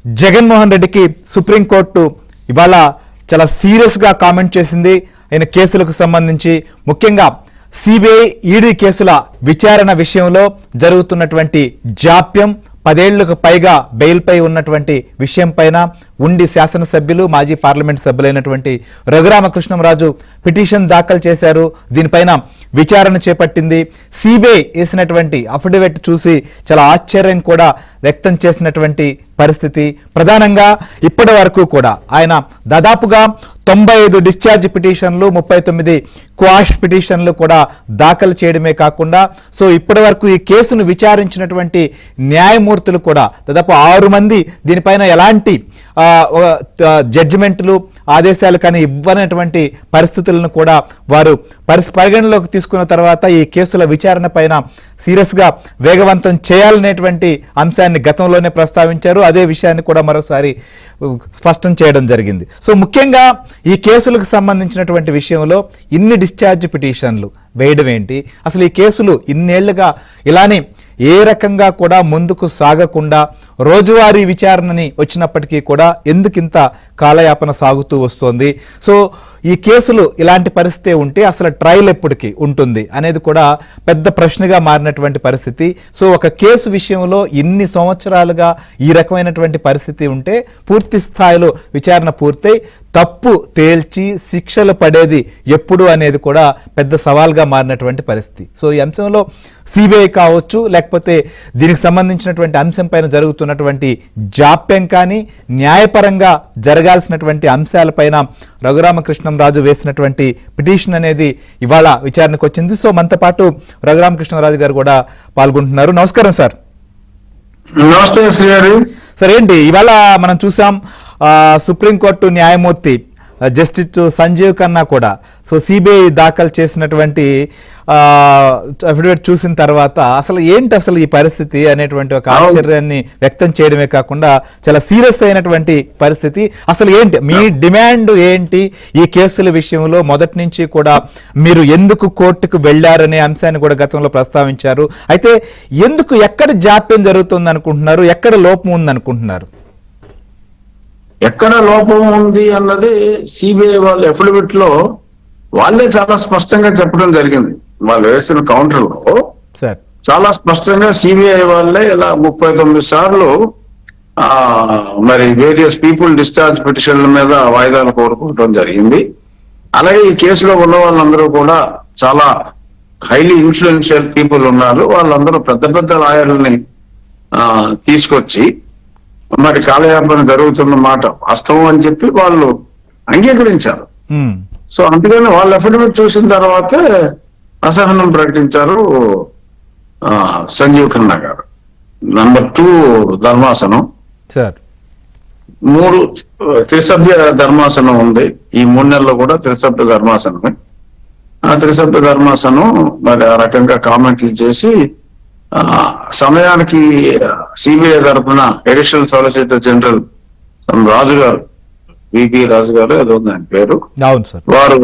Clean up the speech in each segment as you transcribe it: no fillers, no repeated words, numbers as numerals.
జగన్మోహన్ రెడ్డికి సుప్రీంకోర్టు ఇవాళ చాలా సీరియస్గా కామెంట్ చేసింది. ఆయన కేసులకు సంబంధించి ముఖ్యంగా సిబిఐ ఈడీ కేసుల విచారణ విషయంలో జరుగుతున్నటువంటి జాప్యం, 10 ఏళ్లకు పైగా బెయిల్పై ఉన్నటువంటి విషయం పైన ఉండి శాసనసభ్యులు మాజీ పార్లమెంట్ సభ్యులైనటువంటి రఘురామకృష్ణంరాజు పిటిషన్ దాఖలు చేశారు. దీనిపైన విచారణ చేపట్టింది. సిబిఐ వేసినటువంటి అఫిడవిట్ చూసి చాలా ఆశ్చర్యం కూడా వ్యక్తం చేసినటువంటి పరిస్థితి. ప్రధానంగా ఇప్పటి వరకు కూడా ఆయన దాదాపుగా 95 డిశ్చార్జ్ పిటిషన్లు, 39 క్వాష్ పిటిషన్లు కూడా దాఖలు చేయడమే కాకుండా ఇప్పటి వరకు ఈ కేసును విచారించినటువంటి న్యాయమూర్తులు కూడా దాదాపు 6 మంది దీనిపైన ఎలాంటి జడ్జిమెంట్లు, ఆదేశాలు కానీ ఇవ్వనటువంటి పరిస్థితులను కూడా వారు పరిగణలోకి తీసుకున్న తర్వాత ఈ కేసుల విచారణ పైన సీరియస్గా వేగవంతం చేయాలనేటువంటి అంశాన్ని గతంలోనే ప్రస్తావించారు. అదే విషయాన్ని కూడా మరోసారి స్పష్టం చేయడం జరిగింది. ముఖ్యంగా ఈ కేసులకు సంబంధించినటువంటి విషయంలో ఇన్ని డిశ్చార్జ్ పిటిషన్లు వేయడం ఏంటి, అసలు ఈ కేసులు ఇన్నేళ్లుగా ఇలానే ఏ రకంగా కూడా ముందుకు సాగకుండా రోజువారీ విచారణని వచ్చినప్పటికీ కూడా ఎందుకింత కాలయాపన సాగుతూ వస్తోంది? ఈ కేసులు ఇలాంటి పరిస్థితి ఉంటే అసలు ట్రయల్ ఎప్పటికీ ఉంటుంది అనేది కూడా పెద్ద ప్రశ్నగా మారినటువంటి పరిస్థితి. ఒక కేసు విషయంలో ఇన్ని సంవత్సరాలుగా ఈ రకమైనటువంటి పరిస్థితి ఉంటే పూర్తి స్థాయిలో విచారణ పూర్తయి తప్పు తేల్చి శిక్షలు పడేది ఎప్పుడు అనేది కూడా పెద్ద సవాల్గా మారినటువంటి పరిస్థితి. ఈ అంశంలో సిబిఐ కావచ్చు, లేకపోతే దీనికి సంబంధించినటువంటి అంశం పైన జరుగుతున్నటువంటి జాప్యం కానీ, న్యాయపరంగా జరగాల్సినటువంటి అంశాలపైన రఘురామకృష్ణంరాజు వేసినటువంటి పిటిషన్ అనేది ఇవాళ విచారణకు వచ్చింది. మనతో పాటు రఘురామకృష్ణంరాజు గారు కూడా పాల్గొంటున్నారు. నమస్కారం సార్. నమస్తే శ్రీగారు. సార్, ఏంటి ఇవాళ మనం చూసాం సుప్రీంకోర్టు న్యాయమూర్తి జస్టిస్ సంజీవ్ ఖన్నా కూడా సిబిఐ దాఖలు చేసినటువంటి అఫిడవిట్ చూసిన తర్వాత అసలు ఈ పరిస్థితి అనేటువంటి ఒక ఆశ్చర్యాన్ని వ్యక్తం చేయడమే కాకుండా చాలా సీరియస్ అయినటువంటి పరిస్థితి. అసలు ఏంటి మీ డిమాండ్ ఏంటి ఈ కేసుల విషయంలో? మొదటి నుంచి కూడా మీరు ఎందుకు కోర్టుకు వెళ్లారనే అంశాన్ని కూడా గతంలో ప్రస్తావించారు. అయితే ఎందుకు, ఎక్కడ జాప్యం జరుగుతుంది అనుకుంటున్నారు, ఎక్కడ లోపం ఉంది అనుకుంటున్నారు? ఎక్కడ లోపం ఉంది అన్నది సిబిఐ వాళ్ళ అఫిడవిట్ లో వాళ్ళే చాలా స్పష్టంగా చెప్పడం జరిగింది. వాళ్ళు వేసిన కౌంటర్ లో చాలా స్పష్టంగా సిబిఐ వాళ్ళే ఇలా 39 సార్లు మరి వేరియస్ పీపుల్ డిశ్చార్జ్ పిటిషన్ల మీద వాయిదాలు కోరుకోవడం జరిగింది. అలాగే ఈ కేసులో ఉన్న వాళ్ళందరూ కూడా చాలా హైలీ ఇన్ఫ్లుయెన్షియల్ పీపుల్ ఉన్నారు. వాళ్ళందరూ పెద్ద పెద్ద లాయర్లని తీసుకొచ్చి మరి కాలయాపన జరుగుతున్న మాట వాస్తవం అని చెప్పి వాళ్ళు అంగీకరించారు. అందుకని వాళ్ళ అఫిడవిట్ చూసిన తర్వాతే అసహనం ప్రకటించారు సంజీవ్ ఖన్నా గారు. నంబర్ 2 ధర్మాసనం, 3 త్రిసభ్య ధర్మాసనం ఉంది. ఈ 3 నెలల్లో కూడా త్రిసభ్య ధర్మాసనమే. ఆ త్రిసభ్య ధర్మాసనం మరి ఆ రకంగా కామెంట్లు చేసి సమయానికి సిబిఐ తరఫున అడిషనల్ సాలిసిటర్ జనరల్ రాజు గారు, విపి రాజు గారు ఏదో ఉంది ఆయన పేరు, వారు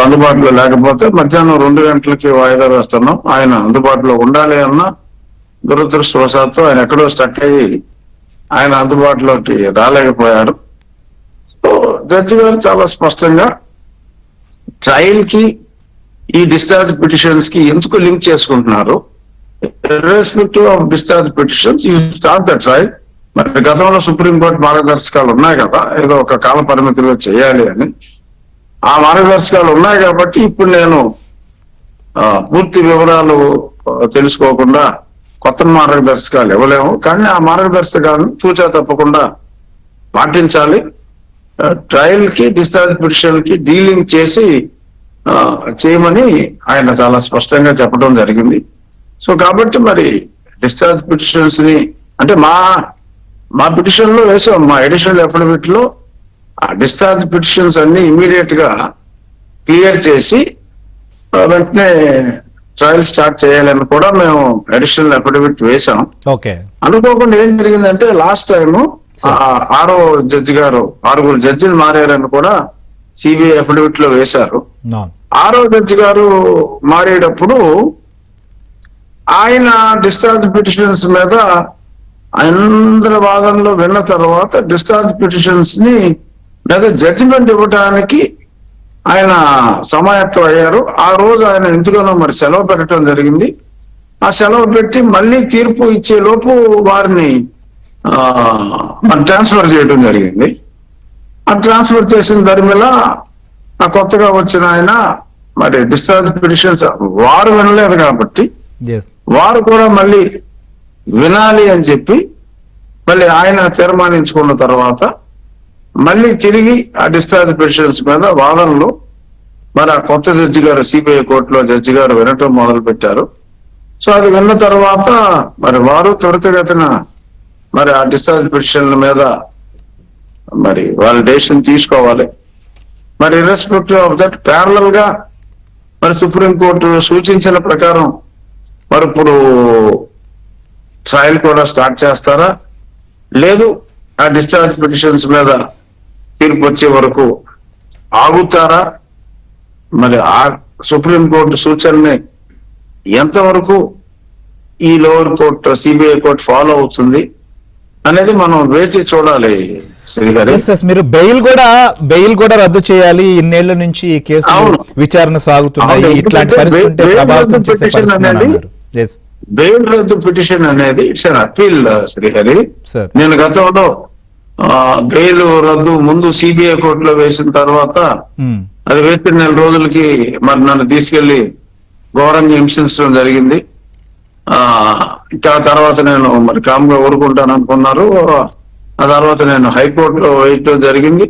అందుబాటులో లేకపోతే మధ్యాహ్నం 2 గంటలకి వాయిదా వేస్తున్నాం, ఆయన అందుబాటులో ఉండాలి అన్న దురదృష్టవశాత్తు ఆయన ఎక్కడో స్టక్ అయ్యి ఆయన అందుబాటులోకి రాలేకపోయారు. జడ్జి గారు చాలా స్పష్టంగా ట్రయల్ కి ఈ డిశ్చార్జ్ పిటిషన్స్ కి ఎందుకు లింక్ చేసుకుంటున్నారు, irrespective of discharge petitions, you start the trial. మరి గతంలో సుప్రీంకోర్టు మార్గదర్శకాలు ఉన్నాయి కదా, ఏదో ఒక కాల పరిమితిలో చేయాలి అని. ఆ మార్గదర్శకాలు ఉన్నాయి కాబట్టి ఇప్పుడు నేను పూర్తి వివరాలు తెలుసుకోకుండా కొత్త మార్గదర్శకాలు ఇవ్వలేము. కానీ ఆ మార్గదర్శకాలను తూచా తప్పకుండా పాటించాలి. ట్రయల్ కి డిశ్చార్జ్ పిటిషన్ కి డీలింగ్ చేసి చేయమని ఆయన చాలా స్పష్టంగా చెప్పడం జరిగింది. కాబట్టి మరి డిశ్చార్జ్ పిటిషన్స్ ని అంటే మా పిటిషన్ లో వేసాం, మా అడిషనల్ అఫిడవిట్ లో ఆ డిశ్చార్జ్ పిటిషన్స్ అన్ని ఇమీడియట్ గా క్లియర్ చేసి వెంటనే ట్రయల్ స్టార్ట్ చేయాలని కూడా మేము అడిషనల్ అఫిడవిట్ వేసాం. అనుకోకుండా ఏం జరిగిందంటే లాస్ట్ టైం 6వ జడ్జి గారు 6 జడ్జిలు మారారని కూడా సిబిఐ అఫిడవిట్ లో వేశారు. 6వ జడ్జి గారు మారేటప్పుడు ఆయన డిశ్చార్జ్ పిటిషన్స్ మీద అందరి వాదనలో విన్న తర్వాత డిశ్చార్జ్ పిటిషన్స్ ని లేదా జడ్జిమెంట్ ఇవ్వడానికి ఆయన సమాయత్తం అయ్యారు. ఆ రోజు ఆయన ఎందుకనో మరి సెలవు పెట్టడం జరిగింది. ఆ సెలవు పెట్టి మళ్ళీ తీర్పు ఇచ్చే లోపు వారిని మరి ట్రాన్స్ఫర్ చేయడం జరిగింది. ఆ ట్రాన్స్ఫర్ చేసిన దరిమిల ఆ కొత్తగా వచ్చిన ఆయన మరి డిశ్చార్జ్ పిటిషన్స్ వారు వినలేదు కాబట్టి వారు కూడా మళ్ళీ వినాలి అని చెప్పి మళ్ళీ ఆయన తీర్మానించుకున్న తర్వాత మళ్ళీ తిరిగి ఆ డిశ్చార్జ్ పిటిషన్స్ మీద వాదనలు మరి ఆ కొత్త జడ్జి గారు సిబిఐ కోర్టులో జడ్జి గారు వినటం మొదలు పెట్టారు. సో అది విన్న తర్వాత మరి వారు త్వరితగతిన మరి ఆ డిశ్చార్జ్ పిటిషన్ల మీద మరి వాళ్ళ డెసిషన్ తీసుకోవాలి. మరి ఇర్రెస్పెక్టివ్ ఆఫ్ దట్ ప్యారలల్ గా మరి సుప్రీంకోర్టు సూచించిన ప్రకారం మరి ఇప్పుడు ట్రయల్ కూడా స్టార్ట్ చేస్తారా, లేదు ఆ డిశ్చార్జ్ పిటిషన్స్ మీద తీర్పు వచ్చే వరకు ఆగుతారా, మరి ఆ సుప్రీంకోర్టు సూచనని ఎంతవరకు ఈ lower court CBI court follow అవుతుంది అనేది మనం వేచి చూడాలి. శ్రీగారి మీరు బెయిల్ కూడా రద్దు చేయాలి, ఇన్నేళ్ల నుంచి ఈ కేసు విచారణ సాగుతున్నాయి, ఇట్లాంటి బెయిల్ రద్దు పిటిషన్ అనేది ఇట్స్ అన్ అపీల్. శ్రీహరి, నేను గతంలో బెయిల్ రద్దు ముందు సిబిఐ కోర్టులో వేసిన తర్వాత అది వేసిన 4 రోజులకి మరి నన్ను తీసుకెళ్లి ఘోరంగా హింసించడం జరిగింది. ఇంకా తర్వాత నేను మరి కామ్గా ఊరుకుంటాను అనుకున్నారు. ఆ తర్వాత నేను హైకోర్టులో వేయటం జరిగింది.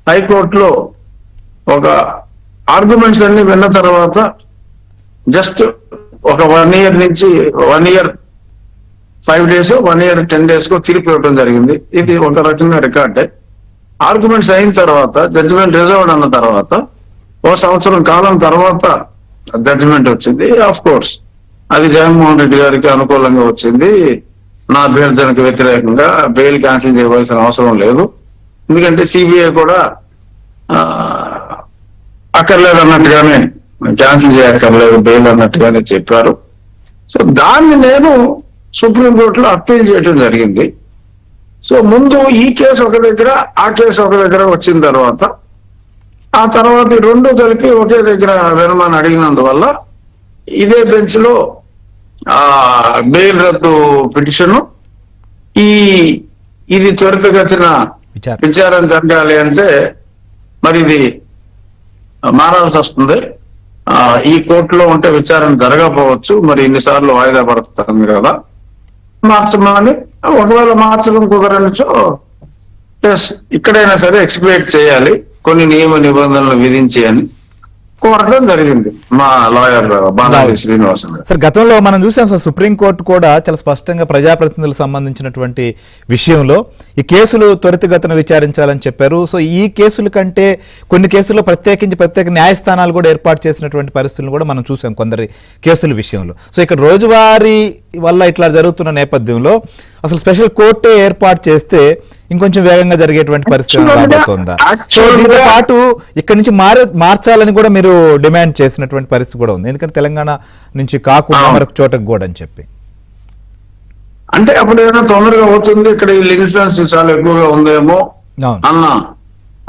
హైకోర్టులో ఒక ఆర్గ్యుమెంట్స్ అన్ని విన్న తర్వాత జస్ట్ ఒక 1 year నుంచి 1 year 5 days 1 year 10 days తీర్పు ఇవ్వడం జరిగింది. ఇది ఒక రకంగా రికార్డే. ఆర్గ్యుమెంట్స్ అయిన తర్వాత జడ్జిమెంట్ రిజర్వ్డ్ అన్న తర్వాత 1 సంవత్సరం కాలం తర్వాత జడ్జిమెంట్ వచ్చింది. ఆఫ్ కోర్స్ అది జగన్మోహన్ రెడ్డి గారికి అనుకూలంగా వచ్చింది. నా అభ్యర్థనకు వ్యతిరేకంగా బెయిల్ క్యాన్సిల్ చేయవలసిన అవసరం లేదు, ఎందుకంటే సిబిఐ కూడా అక్కర్లేదు అన్నట్టుగానే క్యాన్సిల్ చేయక్కర్లేదు బెయిల్ అన్నట్టుగానే చెప్పారు. సో దాన్ని నేను సుప్రీంకోర్టులో అప్పీల్ చేయడం జరిగింది. సో ముందు ఈ కేసు ఒక దగ్గర, ఆ కేసు ఒక దగ్గర వచ్చిన తర్వాత ఆ తర్వాత ఈ 2 కలిపి ఒకే దగ్గర వినమని అడిగినందువల్ల ఇదే బెంచ్ లో బెయిల్ రద్దు పిటిషన్ ఇది త్వరితగతిన విచారణ జరగాలి అంటే మరి ఇది మారాల్సి వస్తుంది. ఈ కోర్టులో ఉంటే విచారణ జరగకపోవచ్చు, మరి ఇన్నిసార్లు వాయిదా పడుతుంది కదా, మార్చమని, ఒకవేళ మార్చడం కుదరనిచో ఇక్కడైనా సరే ఎక్స్ప్లెయిన్ చేయాలి, కొన్ని నియమ నిబంధనలు విధించి అని కోరడం జరిగింది మా లాయర్ బాలాజీ శ్రీనివాసన్. సార్, గతంలో మనం చూసాం సార్, సుప్రీంకోర్టు కూడా చాలా స్పష్టంగా ప్రజాప్రతినిధులకు సంబంధించినటువంటి విషయంలో ఈ కేసులు త్వరితగతిన విచారించాలని చెప్పారు. సో ఈ కేసుల కంటే కొన్ని కేసుల్లో ప్రత్యేక న్యాయస్థానాలు కూడా ఏర్పాటు చేసినటువంటి పరిస్థితులను కూడా మనం చూసాం కొందరి కేసుల విషయంలో. సో ఇక్కడ రోజువారీ వల్ల ఇట్లా జరుగుతున్న నేపథ్యంలో అసలు స్పెషల్ కోర్టే ఏర్పాటు చేస్తే ఇంకొంచెం వేగంగా జరిగేటువంటి పరిస్థితి రాబోతుందా? సో దీంతో పాటు ఇక్కడ నుంచి మార్చాలని కూడా మీరు డిమాండ్ చేసినటువంటి పరిస్థితి కూడా ఉంది, ఎందుకంటే తెలంగాణ నుంచి కాకుండా మరొక చోటకు కూడా అని చెప్పి. అంటే అప్పుడు ఏదైనా తొందరగా అవుతుంది, ఇక్కడ ఈ ఇన్ఫ్లుయెన్స్ చాలా ఎక్కువగా ఉందేమో అన్న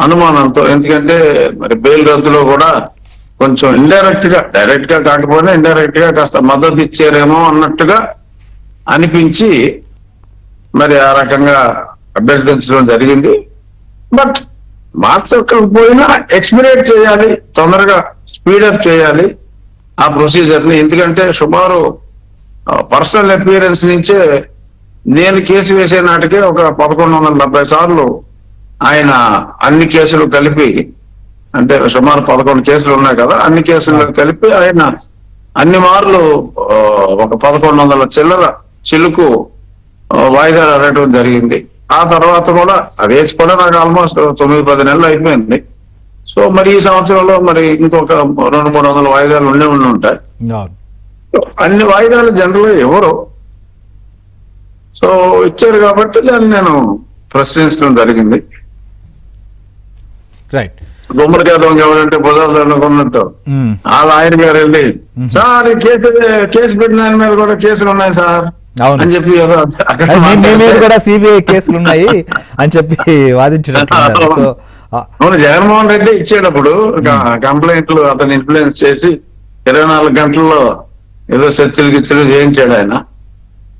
అనుమానంతో. ఎందుకంటే మరి బెయిల్ రద్దులో కూడా కొంచెం ఇండైరెక్ట్ గా, డైరెక్ట్ గా కాకపోయినా ఇండైరెక్ట్ గా కాస్త మద్దతు ఇచ్చారేమో అన్నట్టుగా అనిపించి మరి ఆ రకంగా అభ్యర్థించడం జరిగింది. బట్ మార్చకపోయినా ఎక్స్పిరేట్ చేయాలి, తొందరగా స్పీడప్ చేయాలి ఆ ప్రొసీజర్ ని. ఎందుకంటే సుమారు పర్సనల్ అపియరెన్స్ నుంచే నేను కేసు వేసే నాటికే ఒక 1170 సార్లు ఆయన అన్ని కేసులు కలిపి, అంటే సుమారు 11 కేసులు ఉన్నాయి కదా, అన్ని కేసులు కలిపి ఆయన అన్ని మార్లు ఒక 1100 చిల్లర చిలుకు వాయిదాలు అడగడం జరిగింది. ఆ తర్వాత కూడా అదేసి కూడా నాకు ఆల్మోస్ట్ 9-10 నెలలు అయిపోయింది. సో మరి ఈ సంవత్సరంలో మరి ఇంకొక 200-300 వాయిదాలు ఉండి ఉంటాయి. అన్ని వాయిదాలు జనరల్ ఎవరు సో ఇచ్చారు కాబట్టి దాన్ని నేను ప్రశ్నించడం జరిగింది. గుమ్మడికాయ దొంగ ఎవరంటే భుజాలు కొన్నట్టు ఆ లాయర్ గారు వెళ్ళి, సార్ ఈ కేసు పెట్టిన ఆయన మీద కూడా కేసులు ఉన్నాయి సార్, అవును. అని చెప్పి ఏదో అక్కడ మీ మీద మాట్లాడితే, కూడా సిబిఐ కేసులు ఉన్నాయి అని చెప్పి వాదించినట్లున్నారు. సో అవును, జగన్మోహన్ రెడ్డి ఇచ్చేటప్పుడు కంప్లైంట్లు అతను ఇన్ఫ్లుయెన్స్ చేసి 24 గంటల్లో ఏదో చర్చలు గిచ్చలు చేయించాడు ఆయన.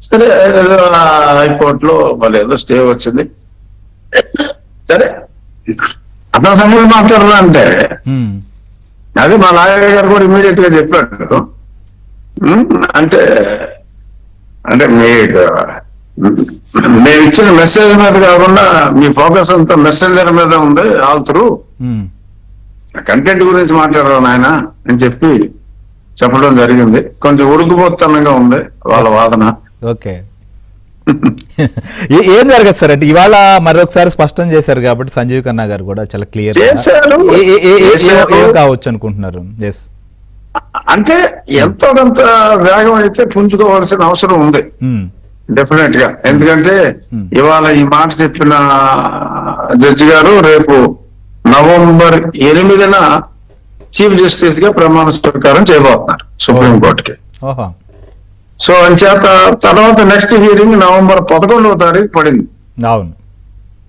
సరే ఏదో హైకోర్టులో వాళ్ళు ఏదో స్టే వచ్చింది. సరే అతని సంగతి మాట్లాడదా అంటే ఉమ్, అదే మా నాయక గారు కూడా ఇమీడియట్ గా చెప్పాడు. అంటే అంటే మేము ఇచ్చిన మెసేజ్ మీద కాకుండా మీ ఫోకస్ అంతా మెసెంజర్ మీద ఉంది ఆల్ త్రూ, ఉమ్, కంటెంట్ గురించి మాట్లాడరు నాయన అని చెప్పి చెప్పడం జరిగింది. కొంచెం ఉడుకుపోతనంగా ఉంది వాళ్ళ వాదన. ఓకే. ఏం జరగదు సార్ అంటే ఇవాళ మరొకసారి స్పష్టం చేశారు కాబట్టి సంజీవ్ ఖన్నా గారు కూడా చాలా క్లియర్ చేశారు. ఏం కావచ్చు అనుకుంటున్నారు? ఎస్, అంటే ఎంతో కొంత వేగం అయితే పుంజుకోవాల్సిన అవసరం ఉంది డెఫినెట్ గా. ఎందుకంటే ఇవాళ ఈ మాట చెప్పిన జడ్జి గారు రేపు నవంబర్ 8న చీఫ్ జస్టిస్ గా ప్రమాణ స్వీకారం చేయబోతున్నారు సుప్రీంకోర్టుకి. ఓహో. సో అంచేత తర్వాత నెక్స్ట్ హియరింగ్ నవంబర్ 11వ తారీఖు పడింది. అవును.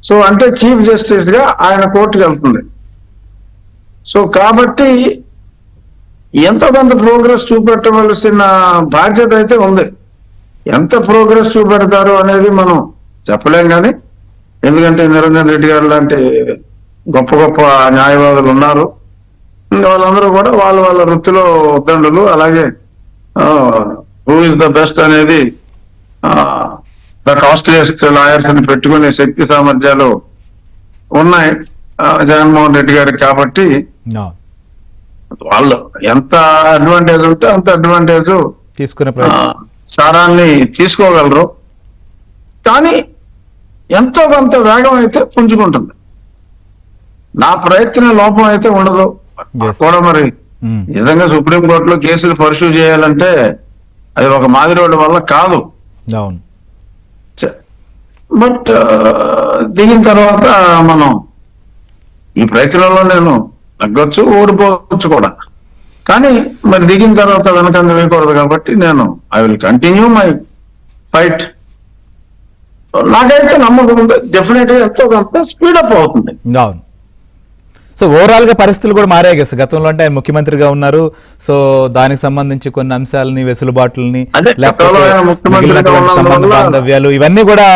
సో అంటే చీఫ్ జస్టిస్ గా ఆయన కోర్టుకు వెళ్తుంది. సో కాబట్టి ఎంతో కొంత ప్రోగ్రెస్ చూపెట్టవలసిన బాధ్యత అయితే ఉంది. ఎంత ప్రోగ్రెస్ చూపెడతారు అనేది మనం చెప్పలేం కానీ, ఎందుకంటే నిరంజన్ రెడ్డి గారు లాంటి గొప్ప గొప్ప న్యాయవాదులు ఉన్నారు. వాళ్ళందరూ కూడా వాళ్ళ వాళ్ళ వృత్తిలో ఉద్దండులు. అలాగే హూ ఇస్ ద బెస్ట్ అనేది ద కాస్ట్లీయెస్ట్ లాయర్స్ అని పెట్టుకునే శక్తి సామర్థ్యాలు ఉన్నాయి జగన్మోహన్ రెడ్డి గారికి. కాబట్టి వాళ్ళు ఎంత అడ్వాంటేజ్ ఉంటే అంత అడ్వాంటేజ్ తీసుకునే సారాన్ని తీసుకోగలరు. కానీ ఎంతో కొంత వేగం అయితే పుంజుకుంటుంది. నా ప్రయత్న లోపం అయితే ఉండదు కూడా. మరి నిజంగా సుప్రీంకోర్టులో కేసులు పర్సూ చేయాలంటే అది ఒక మాదిరోడ్డు వల్ల కాదు. అవును. బట్ దిగిన తర్వాత మనం ఈ ప్రయత్నంలో నేను తగ్గొచ్చు, ఓడిపోవచ్చు కూడా. కానీ మరి దిగిన తర్వాత వెనకంజ వేయకూడదు కాబట్టి నేను I will continue my fight. నాకైతే నమ్మకం ఉంది డెఫినెట్ గా ఎంతో కొంత స్పీడప్ అవుతుంది. అవును. సో ఓవరాల్ గా పరిస్థితులు కూడా మారాయి కదా. గతంలో అంటే ఆయన ముఖ్యమంత్రిగా ఉన్నారు. సో దానికి సంబంధించి కొన్ని అంశాలని, వెసులుబాట్లని, సంబంధ బాంధవ్యాలు ఇవన్నీ కూడా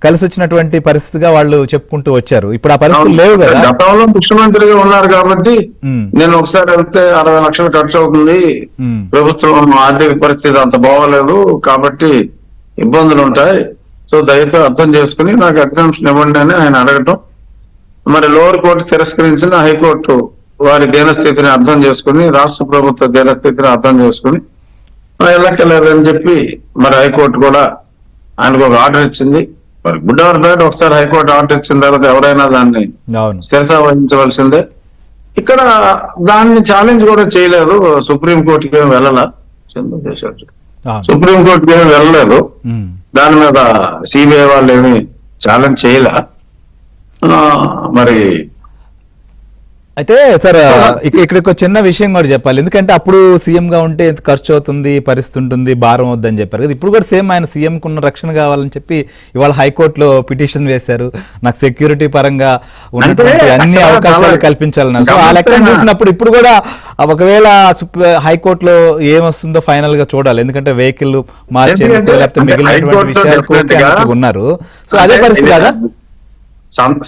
కలిసి వచ్చినటువంటి పరిస్థితిగా వాళ్ళు చెప్పుకుంటూ వచ్చారు. ఇప్పుడు ఆ పరిస్థితులు లేవు కదా. గతంలో ముఖ్యమంత్రిగా ఉన్నారు కాబట్టి నేను ఒకసారి వెళ్తే 60 లక్షలు ఖర్చు అవుతుంది, ప్రభుత్వం ఆర్థిక పరిస్థితి అంత బాగోలేదు కాబట్టి ఇబ్బందులు ఉంటాయి, సో దయతో అర్థం చేసుకుని నాకు ఎగ్జామ్షన్ ఇవ్వండి అని ఆయన అడగటం. మరి లోవర్ కోర్టు తిరస్కరించిన హైకోర్టు వారి దీనస్థితిని అర్థం చేసుకుని, రాష్ట్ర ప్రభుత్వ దీనస్థితిని అర్థం చేసుకుని వెళ్ళక్కర్లేదని చెప్పి మరి హైకోర్టు కూడా ఆయనకు ఒక ఆర్డర్ ఇచ్చింది. మరి గుడ్ ఆర్ బ్యాడ్, ఒకసారి హైకోర్టు ఆర్డర్ ఇచ్చిన తర్వాత ఎవరైనా దాన్ని శిరస వహించవలసిందే. ఇక్కడ దాన్ని ఛాలెంజ్ కూడా చేయలేదు. సుప్రీంకోర్టుకి ఏమి వెళ్ళాల, సుప్రీంకోర్టుకి ఏమి వెళ్ళలేదు. దాని మీద సిబిఐ వాళ్ళు ఏమి ఛాలెంజ్ చేయలే. మరి అయితే సార్ ఇక్కడ ఒక చిన్న విషయం కూడా చెప్పాలి. ఎందుకంటే అప్పుడు సీఎం గా ఉంటే ఎంత ఖర్చు అవుతుంది, పరిస్థితి ఉంటుంది, భారం వద్దని చెప్పారు కదా. ఇప్పుడు కూడా సేమ్ ఆయన సీఎం కున్న రక్షణ కావాలని చెప్పి ఇవాళ హైకోర్టులో పిటిషన్ వేశారు. నాకు సెక్యూరిటీ పరంగా ఉన్నటువంటి అన్ని అవకాశాలు కల్పించాలన్నారు. సో ఆ లెక్కను చూసినప్పుడు ఇప్పుడు కూడా ఒకవేళ హైకోర్టులో ఏమొస్తుందో ఫైనల్ గా చూడాలి. ఎందుకంటే వెహికల్ మార్చేందుకు లేకపోతే మిగిలినటువంటి విషయాలు ఉన్నారు. సో అదే పరిస్థితి కదా.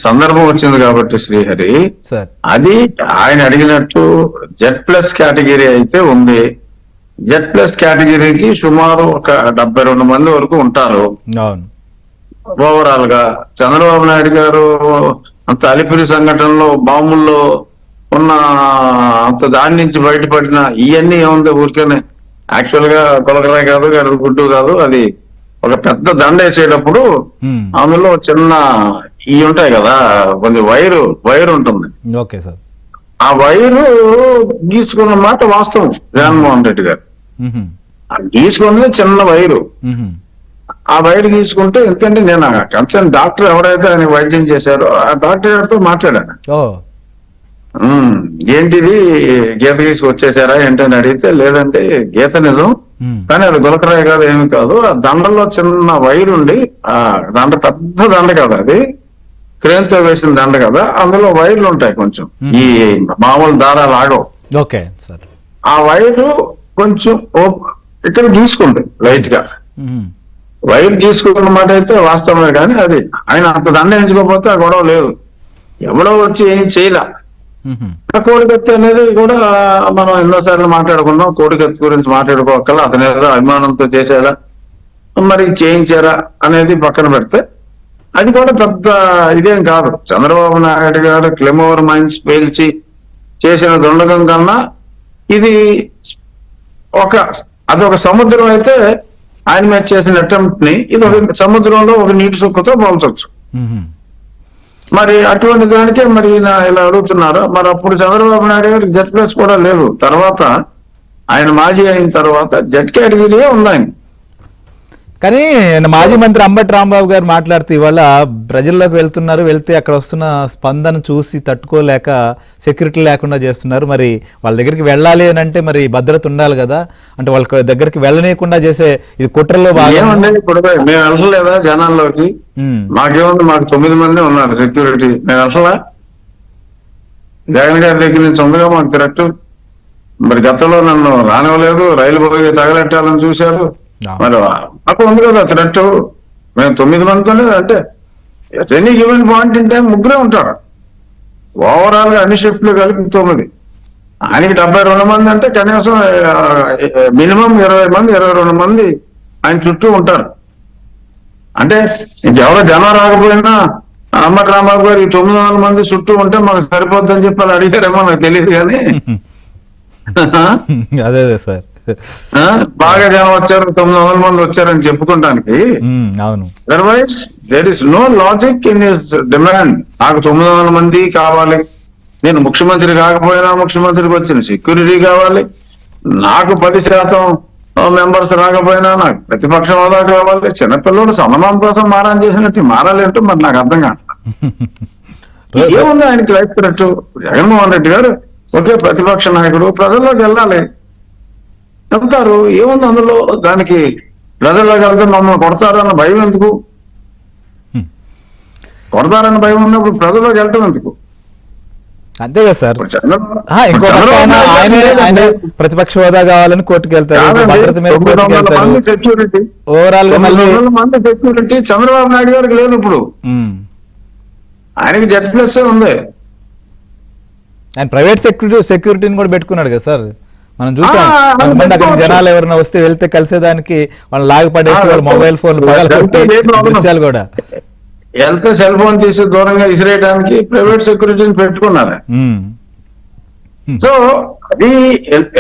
సందర్భం వచ్చింది కాబట్టి శ్రీహరి, అది ఆయన అడిగినట్టు Z+ కేటగిరీ అయితే ఉంది. Z+ కేటగిరీకి సుమారు ఒక 72 మంది వరకు ఉంటారు ఓవరాల్ గా. చంద్రబాబు నాయుడు గారు అంత అలిపిరి సంఘటనలో బాంబుల్లో ఉన్న అంత దాని నుంచి బయటపడిన ఇవన్నీ ఏముంది, ఊరికేనే యాక్చువల్ గా కొలకరాయి కాదు, గుడ్డు కాదు, అది ఒక పెద్ద దండ వేసేటప్పుడు అందులో చిన్న ఇవి ఉంటాయి కదా, కొంచెం వైరు ఉంటుంది. ఆ వైరు గీసుకున్న మాట వాస్తవం. జగన్మోహన్ రెడ్డి గారు గీసుకున్నది చిన్న వైరు. ఆ వైరు గీసుకుంటే, ఎందుకంటే నేను కన్సర్న్ డాక్టర్ ఎవరైతే ఆయన వైద్యం చేశారో ఆ డాక్టర్ గారితో మాట్లాడాను. ఏంటిది గీత గీసి వచ్చేసారా ఏంటని అడిగితే, లేదంటే గీత నిజం, కానీ అది గులకరాయి కాదు, ఏమి కాదు. ఆ దండలో చిన్న వైర్ ఉండి, ఆ దండ పెద్ద దండ కదా, అది క్రేన్ తో వేసిన దండ కదా, అందులో వైర్లు ఉంటాయి కొంచెం, ఈ మామూలు దారాలు ఆగవు. Okay sir. ఆ వైరు కొంచెం ఇక్కడ గీసుకుంది లైట్ గా, వైర్ గీసుకున్న మాట అయితే వాస్తవమే. కానీ అది ఆయన అంత దండ ఎంచుకోకపోతే ఆ గొడవ లేదు, ఎవడో వచ్చి ఏం చేయలే. కోడికత్తి అనేది కూడా మనం ఎన్నోసార్లు మాట్లాడుకున్నాం. కోడికత్తి గురించి మాట్లాడుకోగల, అతను ఏదో అభిమానంతో చేశారా మరి చేయించారా అనేది పక్కన పెడితే, అది కూడా పెద్ద ఇదేం కాదు. చంద్రబాబు నాయుడు గారు క్లెమోర్ మైన్స్ పేల్చి చేసిన దుండగం కన్నా ఇది అదొక సముద్రం అయితే, ఆయన మీద చేసిన అటెంప్ట్ ని ఇది ఒక సముద్రంలో ఒక నీటి సుక్కతో పోల్చొచ్చు. మరి అటువంటి దానికే మరి ఇలా అడుగుతున్నారు. మరి అప్పుడు చంద్రబాబు నాయుడు గారికి జెడ్ ప్లస్ కూడా లేదు. తర్వాత ఆయన మాజీ అయిన తర్వాత జెడ్ కేటగిరీయే ఉంది ఆయన. కానీ మాజీ మంత్రి అంబటి రాంబాబు గారు మాట్లాడుతూ ఇవాళ ప్రజల్లోకి వెళ్తే అక్కడ వస్తున్న స్పందన చూసి తట్టుకోలేక సెక్యూరిటీ లేకుండా చేస్తున్నారు. మరి వాళ్ళ దగ్గరికి వెళ్ళాలి అని అంటే మరి భద్రత ఉండాలి కదా, అంటే వాళ్ళ దగ్గరికి వెళ్ళనీయకుండా చేసే ఇది కుట్రలో ఏమండి. ఇప్పుడు మేము వెళ్ళలేదా జనాల్లోకి? మాకేముంది, మాకు 9 మంది ఉన్నారు సెక్యూరిటీ. మేము వెళ్ళలా? జగన్ గారి దగ్గర నుంచి ఉందిగా మాకు కరెక్ట్. మరి గతంలో నన్ను రానివ్వలేదు, రైలు పోయి తగలెట్టాలని చూశారు. మరి మాకు ఉంది కదా థ్రెట్. మేము 9 మందితోనే, అంటే any given point in time ముగ్గురే ఉంటారు ఓవరాల్ గా అన్ని షిఫ్ట్లు కలిపి 9. ఆయనకి 72 మంది అంటే కనీసం మినిమం 20 మంది 22 మంది ఆయన చుట్టూ ఉంటారు. అంటే ఇంకెవరో జనం రాకపోయినా అంబటి రాంబాబు గారు ఈ 900 మంది చుట్టూ ఉంటే మాకు సరిపోద్దని చెప్పి వాళ్ళు అడిగారేమో నాకు తెలియదు. కానీ అదే సార్, బాగా జనం వచ్చారు, 900 మంది వచ్చారని చెప్పుకోవడానికి. అవును. Otherwise there is no logic in his demand. నాకు 900 మంది కావాలి, నేను ముఖ్యమంత్రి కాకపోయినా ముఖ్యమంత్రికి వచ్చిన సెక్యూరిటీ కావాలి, నాకు 10% మెంబర్స్ రాకపోయినా నాకు ప్రతిపక్ష హోదా కావాలి. చిన్నపిల్లలు సన్నమాం కోసం మారాన్ చేసినట్టు మారాలేంటో మరి నాకు అర్థం కాదు. ఏముంది ఆయనకి లైఫ్ కరెక్ట్. జగన్మోహన్ రెడ్డి గారు ఒకే ప్రతిపక్ష నాయకుడు, ప్రజల్లోకి వెళ్ళాలి, వెళ్తారు. ఏముంది అందులో? దానికి ప్రజల్లోకి వెళ్తే మమ్మల్ని కొడతారన్న భయం ఎందుకు? కొడతారన్న భయం ఉన్నప్పుడు ప్రజల్లోకి వెళ్ళటం ఎందుకు? అంతే కదా సార్. ఆయన ప్రతిపక్ష హోదా కావాలని కోర్టుకు వెళ్తారు, భద్రత మీద కోర్టుకు వెళ్తారు. సెక్యూరిటీ ఓవరాల్ గా మంది సెక్యూరిటీ చంద్రబాబు నాయుడు గారికి లేదు. ఇప్పుడు ఆయనకి జెడ్ ప్లస్ ఉంది. ఆయన ప్రైవేట్ సెక్యూరిటీని కూడా పెట్టుకున్నాడు కదా సార్. మనం చూసాం కొంతమంది అక్కడ జనాలు ఎవరైనా వస్తే వెళ్తే కలిసేదానికి వాళ్ళు లాగి పడేసి వాళ్ళ మొబైల్ ఫోన్ దృశ్యాలు కూడా. వెళ్తే సెల్ ఫోన్ తీసి దూరంగా విసిరేయడానికి ప్రైవేట్ సెక్యూరిటీని పెట్టుకున్నారు. సో అది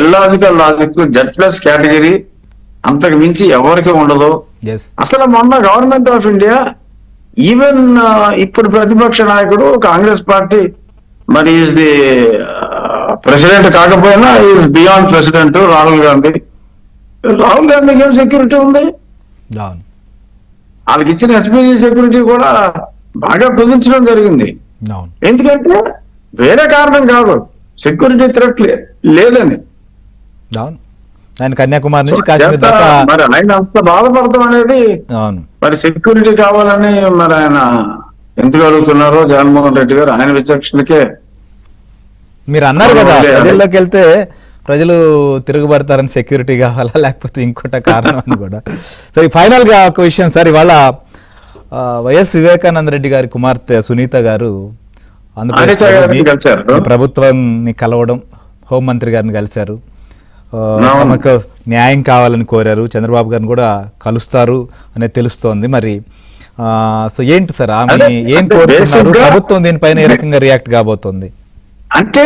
illogical logic. Z plus category అంతకు మించి ఎవరికి ఉండదు. అసలు మొన్న గవర్నమెంట్ ఆఫ్ ఇండియా ఈవెన్ ఇప్పుడు ప్రతిపక్ష నాయకుడు కాంగ్రెస్ పార్టీ మరి ఈజ్ ది ప్రెసిడెంట్ కాకపోయినా ఈజ్ బియాండ్ ప్రెసిడెంట్ రాహుల్ గాంధీకి ఏం సెక్యూరిటీ ఉంది? వాళ్ళకి ఇచ్చిన ఎస్పీజీ సెక్యూరిటీ కూడా బాగా కుదించడం జరిగింది. ఎందుకంటే వేరే కారణం కాదు, సెక్యూరిటీ థ్రెట్ లేదని. ఆయన కన్యాకుమారి నుంచి కాశ్మీర్ దాకా మరి ఆయన అంత బాధపడతాం అనేది, మరి సెక్యూరిటీ కావాలని మరి ఆయన ఎందుకు అడుగుతున్నారో జగన్మోహన్ రెడ్డి గారు ఆయన విచక్షణకే. మీరు అన్నారు కదా ప్రజల్లోకి వెళ్తే ప్రజలు తిరుగుబడతారని సెక్యూరిటీ కావాలా లేకపోతే ఇంకోట కారణం అని కూడా. సో ఫైనల్ గా ఒక విషయం సార్, ఇవాళ వైఎస్ వివేకానంద రెడ్డి గారి కుమార్తె సునీత గారు ప్రభుత్వాన్ని కలవడం, హోంమంత్రి గారిని కలిశారు, తమకు న్యాయం కావాలని కోరారు, చంద్రబాబు గారిని కూడా కలుస్తారు అనేది తెలుస్తోంది. మరి సో ఏంటి సార్ ఆమె ఏం కోరుతున్నారు, ప్రభుత్వం దీనిపైన ఏ రకంగా రియాక్ట్ కాబోతోంది? అంటే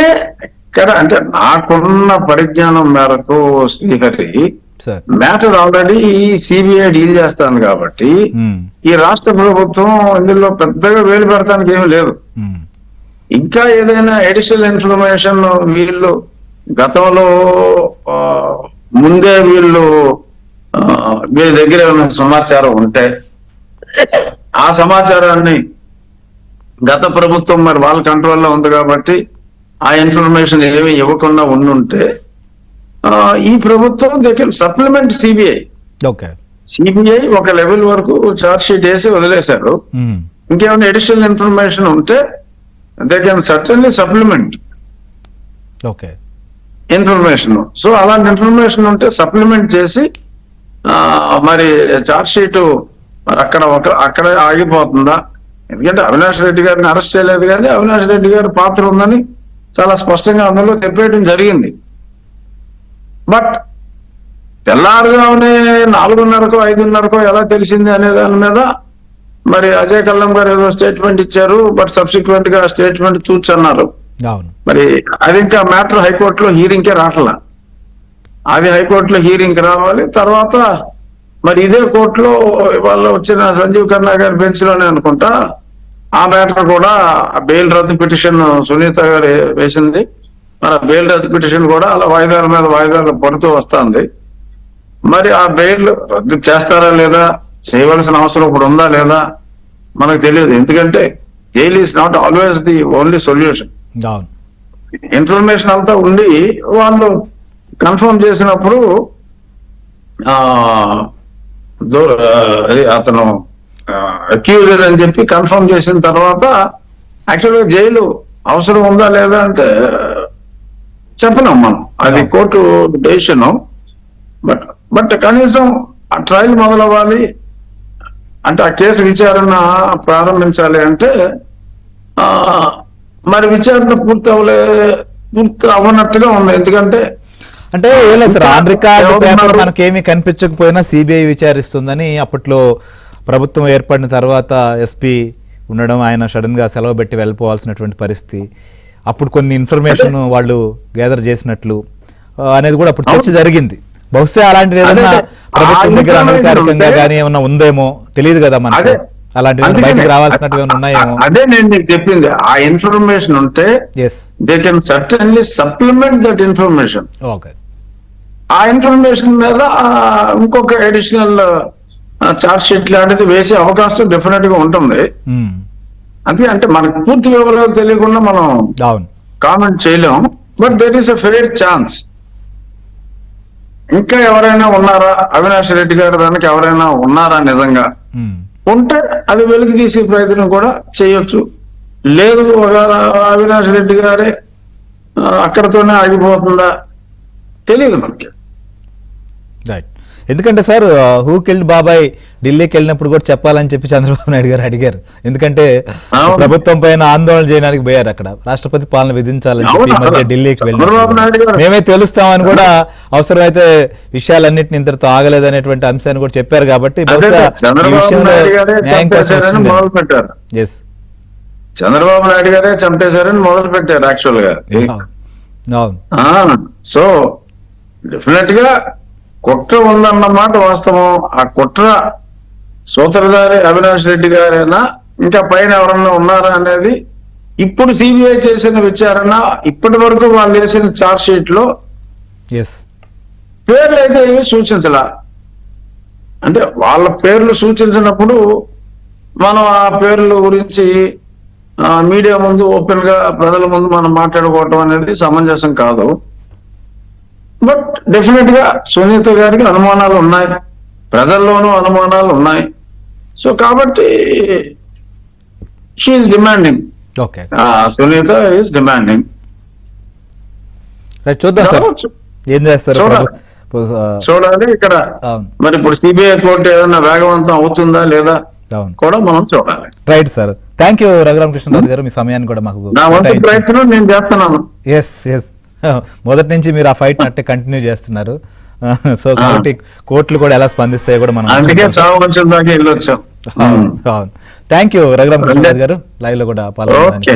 ఇక్కడ అంటే నాకున్న పరిజ్ఞానం మేరకు Srihari matter already CBI deal చేస్తాను కాబట్టి ఈ రాష్ట్ర ప్రభుత్వం ఇందులో పెద్దగా వేలు పెడతానికి ఏమీ లేదు. ఇంకా ఏదైనా అడిషనల్ ఇన్ఫర్మేషన్ వీళ్ళు గతంలో ముందే వీళ్ళ దగ్గర ఏమైనా సమాచారం ఉంటే ఆ సమాచారాన్ని గత ప్రభుత్వం మరి వాళ్ళ కంట్రోల్లో ఉంది కాబట్టి ఆ ఇన్ఫర్మేషన్ ఏమి ఇవ్వకుండా ఉండుంటే ఈ ప్రభుత్వం they can supplement CBI. Okay. CBI ఒక లెవెల్ వరకు ఛార్జ్ షీట్ వేసి వదిలేశారు. ఇంకేమైనా అడిషనల్ ఇన్ఫర్మేషన్ ఉంటే they can certainly supplement okay information. So అలాంటి ఇన్ఫర్మేషన్ ఉంటే సప్లిమెంట్ చేసి మరి ఛార్జ్ షీట్ మరి అక్కడ ఆగిపోతుందా? ఎందుకంటే అవినాష్ రెడ్డి గారిని అరెస్ట్ చేయలేదు, కానీ అవినాష్ రెడ్డి గారి పాత్ర ఉందని చాలా స్పష్టంగా అందులో చెప్పేయడం జరిగింది. బట్ తెల్లారుగానే 4:30కో 5:30కో ఎలా తెలిసింది అనే దాని మీద మరి అజయ్ కల్లం గారు ఏదో స్టేట్మెంట్ ఇచ్చారు. బట్ సబ్సిక్వెంట్ గా స్టేట్మెంట్ తూచన్నారు. మరి అది ఇంకా మ్యాటర్ హైకోర్టులో హీరింగ్కే రావట్లా. అది హైకోర్టులో హీరింగ్ రావాలి. తర్వాత మరి ఇదే కోర్టులో ఇవాళ వచ్చిన సంజీవ్ ఖన్నా గారి బెంచ్ లోనే అనుకుంటా ఆ మ్యాటర్ కూడా బెయిల్ రద్దు పిటిషన్ సునీత గారు వేసింది. మన బెయిల్ రద్దు పిటిషన్ కూడా అలా వాయిదాల మీద వాయిదాలు పడుతూ వస్తుంది. మరి ఆ బెయిల్ రద్దు చేస్తారా లేదా, చేయవలసిన అవసరం ఇప్పుడు ఉందా లేదా మనకు తెలియదు. ఎందుకంటే jail is not always the only solution. Information అంతా ఉండి వాళ్ళు కన్ఫర్మ్ చేసినప్పుడు అతను అక్యూజర్ అని చెప్పి కన్ఫర్మ్ చేసిన తర్వాత యాక్చువల్గా జైలు అవసరం ఉందా లేదా అంటే చెప్పలేం మనం, అది కోర్టు డెసిషన్. బట్ కనీసం ఆ ట్రయల్ మొదలవ్వాలి అంటే ఆ కేసు విచారణ ప్రారంభించాలి అంటే మరి విచారణ పూర్తి అవ్వనట్టుగా ఉంది. ఎందుకంటే అంటే సార్ ఆన్ రికార్డ్ పేపర్ మనకేమీ కనిపించకపోయినా సిబిఐ విచారిస్తుందని అప్పట్లో ప్రభుత్వం ఏర్పడిన తర్వాత ఎస్పీ ఉండడం, ఆయన సడన్ గా సెలవు పెట్టి వెళ్ళిపోవాల్సినటువంటి పరిస్థితి, అప్పుడు కొన్ని ఇన్ఫర్మేషన్ వాళ్ళు గ్యాదర్ చేసినట్లు అనేది కూడా అప్పుడు చర్చ జరిగింది. బహుశా అలాంటిది ఏదైనా ప్రభుత్వం దగ్గర అనధికారికంగా కానీ ఏమన్నా ఉందేమో తెలియదు కదా మనకు. అలాంటివి బయటకు రావాల్సినట్టు ఏమైనా ఉన్నాయేమో. అదే నేను నీకు చెప్పింది, ఆ ఇన్ఫర్మేషన్ ఉంటే they can certainly supplement that information. Okay. ఆ ఇన్ఫర్మేషన్ మీద ఇంకొక అడిషనల్ చార్జ్ షీట్ లాంటిది వేసే అవకాశం డెఫినెట్ గా ఉంటుంది. అంతే, అంటే మనకు పూర్తి వివరాలు తెలియకుండా మనం కామెంట్ చేయలేం. But there is a fair chance. ఇంకా ఎవరైనా ఉన్నారా, అవినాష్ రెడ్డి గారు వెనక ఎవరైనా ఉన్నారా నిజంగా ఉంటే అది వెలికి తీసే ప్రయత్నం కూడా చేయొచ్చు. లేదు అవినాష్ రెడ్డి గారే అక్కడతోనే ఆగిపోతుందా తెలియదు మనకి. రైట్. ఎందుకంటే సార్ హూ కిల్డ్ బాబాయ్ ఢిల్లీకి వెళ్ళినప్పుడు కూడా చెప్పాలని చెప్పి చంద్రబాబు నాయుడు గారు అడిగారు. ఎందుకంటే ప్రభుత్వం పైన ఆందోళన చేయడానికి పోయారు, అక్కడ రాష్ట్రపతి పాలన విధించాలని చెప్పి ఢిల్లీకి వెళ్ళి మేమే తెలుస్తామని కూడా అవసరమైతే విషయాలన్నింటినీ ఇంతటితో ఆగలేదనేటువంటి అంశాన్ని కూడా చెప్పారు. కాబట్టి చంద్రబాబు నాయుడు గారే చంపేశారని మొదలు పెట్టారు యాక్చువల్ గా. సో డెఫినెట్ గా కుట్ర ఉందన్నమాట వాస్తవం. ఆ కుట్ర సూత్రధారి అవినాష్ రెడ్డి గారైనా ఇంకా పైన ఎవరన్నా ఉన్నారా అనేది ఇప్పుడు సిబిఐ చేసిన విచారణ, ఇప్పటి వరకు వాళ్ళు వేసిన చార్జ్ షీట్ లో పేర్లు అయితే ఏమి సూచించలా. అంటే వాళ్ళ పేర్లు సూచించినప్పుడు మనం ఆ పేర్ల గురించి మీడియా ముందు ఓపెన్ గా ప్రజల ముందు మనం మాట్లాడుకోవటం అనేది సమంజసం కాదు. బట్ డెఫినెట్ గా సునీత గారికి అనుమానాలు ఉన్నాయి, ప్రజల్లోనూ అనుమానాలు ఉన్నాయి. సో కాబట్టి she is demanding. Sunita is demanding. చూద్దాం సార్ ఏం చేస్తారు, చూడాలి. ఇక్కడ మరి ఇప్పుడు సిబిఐ కోర్టు ఏదైనా వేగవంతం అవుతుందా లేదా కూడా మనం చూడాలి. Right sir, thank you Raghurama Krishna Raju గారు, మీ సమయాన్ని కూడా మాకు నా వంతు ప్రయత్నం నేను చేస్తున్నాను. ఎస్ మొదటి నుంచి మీరు ఆ ఫైట్ అట్టే కంటిన్యూ చేస్తున్నారు. సో కాబట్టి కోర్టులు కూడా ఎలా స్పందిస్తాయో కూడా మనం అందుకే చావు దాకా వెళ్ళొచ్చాం. థ్యాంక్ యూ రఘురామకృష్ణరాజు గారు లైవ్ లో కూడా పాల్గొనడానికి.